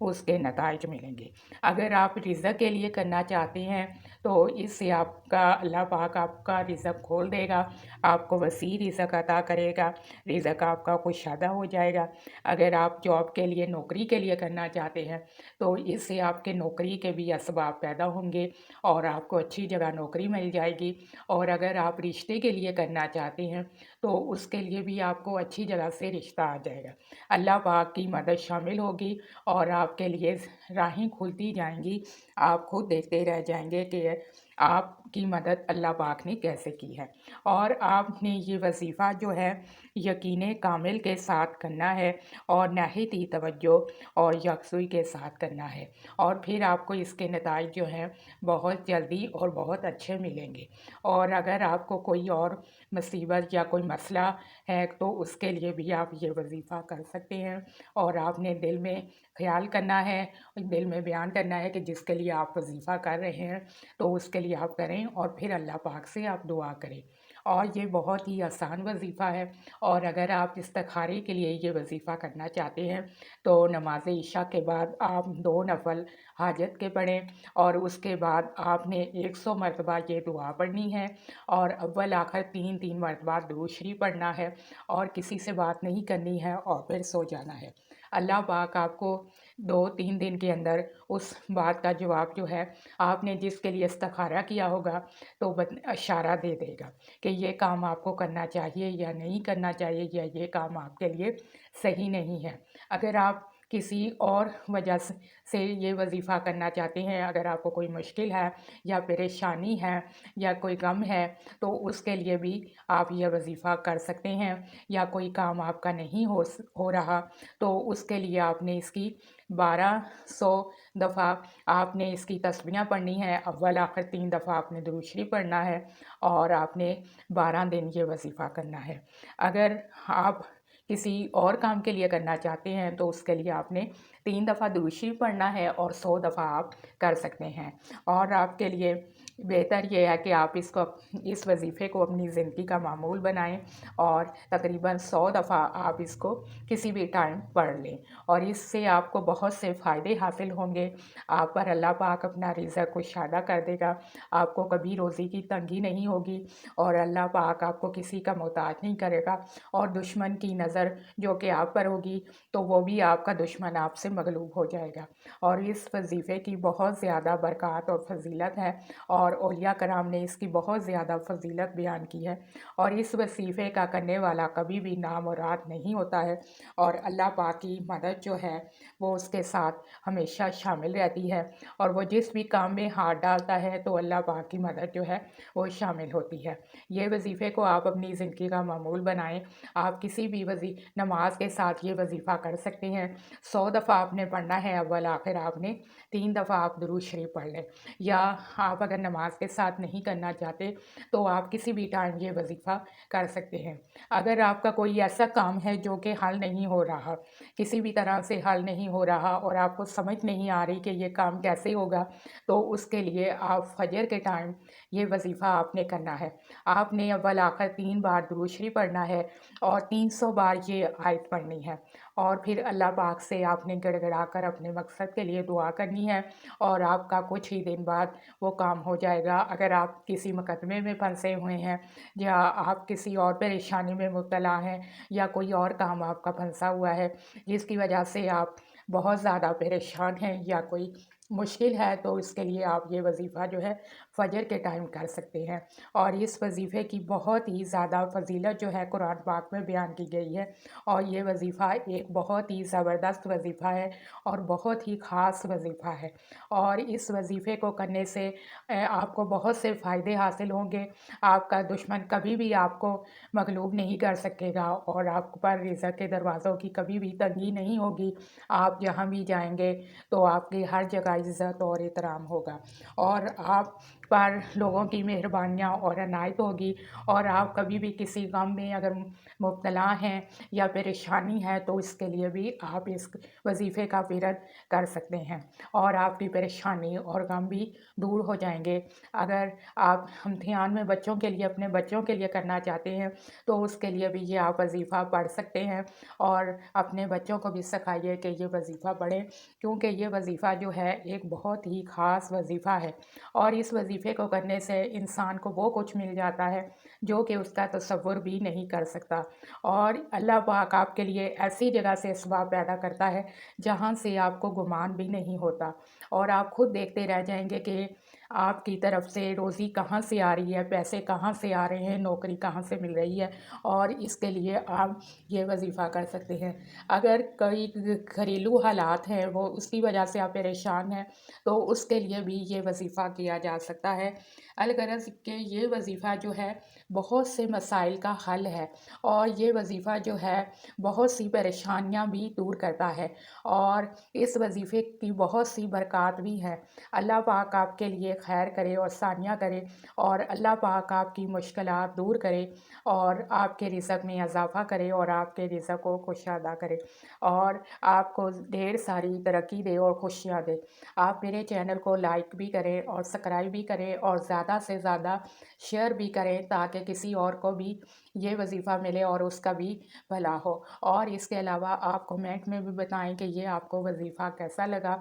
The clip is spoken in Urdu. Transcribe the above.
اس کے نتائج ملیں گے۔ اگر آپ رزق کے لیے کرنا چاہتے ہیں تو اس سے آپ کا اللہ پاک آپ کا رزق کھول دے گا، آپ کو وسیع رزق عطا کرے گا، رزق آپ کا کشادہ ہو جائے گا۔ اگر آپ جاب کے لیے نوکری کے لیے کرنا چاہتے ہیں تو اس سے آپ کے نوکری کے بھی اسباب پیدا ہوں گے اور آپ کو اچھی جگہ نوکری مل جائے گی۔ اور اگر آپ رشتے کے لیے کرنا چاہتے ہیں تو اس کے لیے بھی آپ کو اچھی جگہ سے رشتہ آ جائے گا۔ اللہ پاک کی مدد شامل ہوگی اور آپ کے لیے راہیں کھلتی جائیں گی۔ آپ خود دیکھتے رہ جائیں گے کہ آپ کی مدد اللہ پاک نے کیسے کی ہے۔ اور آپ نے یہ وظیفہ جو ہے یقین کامل کے ساتھ کرنا ہے اور نہایت ہی توجہ اور یکسوئی کے ساتھ کرنا ہے، اور پھر آپ کو اس کے نتائج جو ہیں بہت جلدی اور بہت اچھے ملیں گے۔ اور اگر آپ کو کوئی اور مصیبت یا کوئی مسئلہ ہے تو اس کے لیے بھی آپ یہ وظیفہ کر سکتے ہیں، اور آپ نے دل میں خیال کرنا ہے، دل میں بیان کرنا ہے کہ جس کے لیے آپ وظیفہ کر رہے ہیں تو اس کے لیے آپ کریں، اور پھر اللہ پاک سے آپ دعا کریں۔ اور یہ بہت ہی آسان وظیفہ ہے، اور اگر آپ استخارے کے لیے یہ وظیفہ کرنا چاہتے ہیں تو نماز عشاء کے بعد آپ 2 نفل حاجت کے پڑھیں، اور اس کے بعد آپ نے 100 مرتبہ یہ دعا پڑھنی ہے، اور اول آخر 3 مرتبہ درود شریف پڑھنا ہے، اور کسی سے بات نہیں کرنی ہے، اور پھر سو جانا ہے۔ اللہ پاک آپ کو 2-3 دن کے اندر اس بات کا جواب جو ہے آپ نے جس کے لیے استخارہ کیا ہوگا تو اشارہ دے دے گا کہ یہ کام آپ کو کرنا چاہیے یا نہیں کرنا چاہیے، یا یہ کام آپ کے لیے صحیح نہیں ہے۔ اگر آپ کسی اور وجہ سے یہ وظیفہ کرنا چاہتے ہیں، اگر آپ کو کوئی مشکل ہے یا پریشانی ہے یا کوئی غم ہے تو اس کے لیے بھی آپ یہ وظیفہ کر سکتے ہیں، یا کوئی کام آپ کا نہیں ہو رہا تو اس کے لیے آپ نے اس کی 1200 دفعہ آپ نے اس کی تسبیحاں پڑھنی ہے، اول آخر 3 دفعہ آپ نے درود شریف پڑھنا ہے، اور آپ نے 12 دن یہ وظیفہ کرنا ہے۔ اگر آپ کسی اور کام کے لیے کرنا چاہتے ہیں تو اس کے لیے آپ نے 3 دفعہ درود شریف پڑھنا ہے اور 100 دفعہ آپ کر سکتے ہیں۔ اور آپ کے لیے بہتر یہ ہے کہ آپ اس وظیفے کو اپنی زندگی کا معمول بنائیں، اور تقریباً 100 دفعہ آپ اس کو کسی بھی ٹائم پڑھ لیں، اور اس سے آپ کو بہت سے فائدے حاصل ہوں گے۔ آپ پر اللہ پاک اپنا رزق کشادہ کر دے گا، آپ کو کبھی روزی کی تنگی نہیں ہوگی، اور اللہ پاک آپ کو کسی کا محتاج نہیں کرے گا، اور دشمن کی نظر جو کہ آپ پر ہوگی تو وہ بھی آپ کا دشمن آپ سے مغلوب ہو جائے گا۔ اور اس وظیفے کی بہت زیادہ برکات اور فضیلت ہے، اور اولیاء کرام نے اس کی بہت زیادہ فضیلت بیان کی ہے، اور اس وظیفے کا کرنے والا کبھی بھی نامراد نہیں ہوتا ہے، اور اللہ پاک کی مدد جو ہے وہ اس کے ساتھ ہمیشہ شامل رہتی ہے، اور وہ جس بھی کام میں ہاتھ ڈالتا ہے تو اللہ پاک کی مدد جو ہے وہ شامل ہوتی ہے۔ یہ وظیفے کو آپ اپنی زندگی کا معمول بنائیں۔ آپ کسی بھی نماز کے ساتھ یہ وظیفہ کر سکتے ہیں۔ 100 دفعہ آپ نے پڑھنا ہے، اول آخر آپ نے 3 دفعہ آپ درود شریف پڑھ لیں، یا آپ اگر نماز کے ساتھ نہیں کرنا چاہتے تو آپ کسی بھی ٹائم یہ وظیفہ کر سکتے ہیں۔ اگر آپ کا کوئی ایسا کام ہے جو کہ حل نہیں ہو رہا، کسی بھی طرح سے حل نہیں ہو رہا، اور آپ کو سمجھ نہیں آ رہی کہ یہ کام کیسے ہوگا، تو اس کے لیے آپ فجر کے ٹائم یہ وظیفہ آپ نے کرنا ہے۔ آپ نے اول آخر 3 بار درود شریف پڑھنا ہے، اور 300 بار یہ آیت پڑھنی ہے، اور پھر اللہ پاک سے آپ نے گڑ گڑا کر اپنے مقصد کے لیے دعا کرنی ہے، اور آپ کا کچھ ہی دن بعد وہ کام ہو جائے گا۔ اگر آپ کسی مقدمے میں پھنسے ہوئے ہیں، یا آپ کسی اور پریشانی میں مبتلا ہیں، یا کوئی اور کام آپ کا پھنسا ہوا ہے جس کی وجہ سے آپ بہت زیادہ پریشان ہیں، یا کوئی مشکل ہے، تو اس کے لیے آپ یہ وظیفہ جو ہے فجر کے ٹائم کر سکتے ہیں۔ اور اس وظیفے کی بہت ہی زیادہ فضیلت جو ہے قرآن پاک میں بیان کی گئی ہے، اور یہ وظیفہ ایک بہت ہی زبردست وظیفہ ہے اور بہت ہی خاص وظیفہ ہے، اور اس وظیفے کو کرنے سے آپ کو بہت سے فائدے حاصل ہوں گے۔ آپ کا دشمن کبھی بھی آپ کو مغلوب نہیں کر سکے گا، اور آپ پر رزق کے دروازوں کی کبھی بھی تنگی نہیں ہوگی۔ آپ جہاں بھی جائیں گے تو آپ کی ہر جگہ عزت اور احترام ہوگا، اور آپ پر لوگوں کی مہربانیاں اور عنایت ہوگی، اور آپ کبھی بھی کسی غم میں اگر مبتلا ہیں یا پریشانی ہے تو اس کے لیے بھی آپ اس وظیفے کا ورد کر سکتے ہیں، اور آپ کی پریشانی اور غم بھی دور ہو جائیں گے۔ اگر آپ امتحان میں بچوں کے لیے، اپنے بچوں کے لیے کرنا چاہتے ہیں تو اس کے لیے بھی یہ آپ وظیفہ پڑھ سکتے ہیں، اور اپنے بچوں کو بھی سکھائیے کہ یہ وظیفہ پڑھیں، کیونکہ یہ وظیفہ جو ہے ایک بہت ہی خاص وظیفہ ہے، اور اس وظیفے کو کرنے سے انسان کو وہ کچھ مل جاتا ہے جو کہ اس کا تصور بھی نہیں کر سکتا، اور اللہ پاک آپ کے لیے ایسی جگہ سے اسباب پیدا کرتا ہے جہاں سے آپ کو گمان بھی نہیں ہوتا، اور آپ خود دیکھتے رہ جائیں گے کہ آپ کی طرف سے روزی کہاں سے آ رہی ہے، پیسے کہاں سے آ رہے ہیں، نوکری کہاں سے مل رہی ہے، اور اس کے لیے آپ یہ وظیفہ کر سکتے ہیں۔ اگر کوئی گھریلو حالات ہیں وہ اس کی وجہ سے آپ پریشان ہیں تو اس کے لیے بھی یہ وظیفہ کیا جا سکتا ہے، الغرض کہ یہ وظیفہ جو ہے بہت سے مسائل کا حل ہے، اور یہ وظیفہ جو ہے بہت سی پریشانیاں بھی دور کرتا ہے، اور اس وظیفے کی بہت سی برکات بھی ہیں۔ اللہ پاک آپ کے لیے خیر کرے اور ثانیہ کرے، اور اللہ پاک آپ کی مشکلات دور کرے، اور آپ کے رزق میں اضافہ کرے، اور آپ کے رزق کو کشادہ کرے، اور آپ کو ڈھیر ساری ترقی دے اور خوشیاں دے۔ آپ میرے چینل کو لائک بھی کریں اور سبسکرائب بھی کریں، اور زیادہ سے زیادہ شیئر بھی کریں تاکہ کسی اور کو بھی یہ وظیفہ ملے اور اس کا بھی بھلا ہو، اور اس کے علاوہ آپ کمنٹ میں بھی بتائیں کہ یہ آپ کو وظیفہ کیسا لگا۔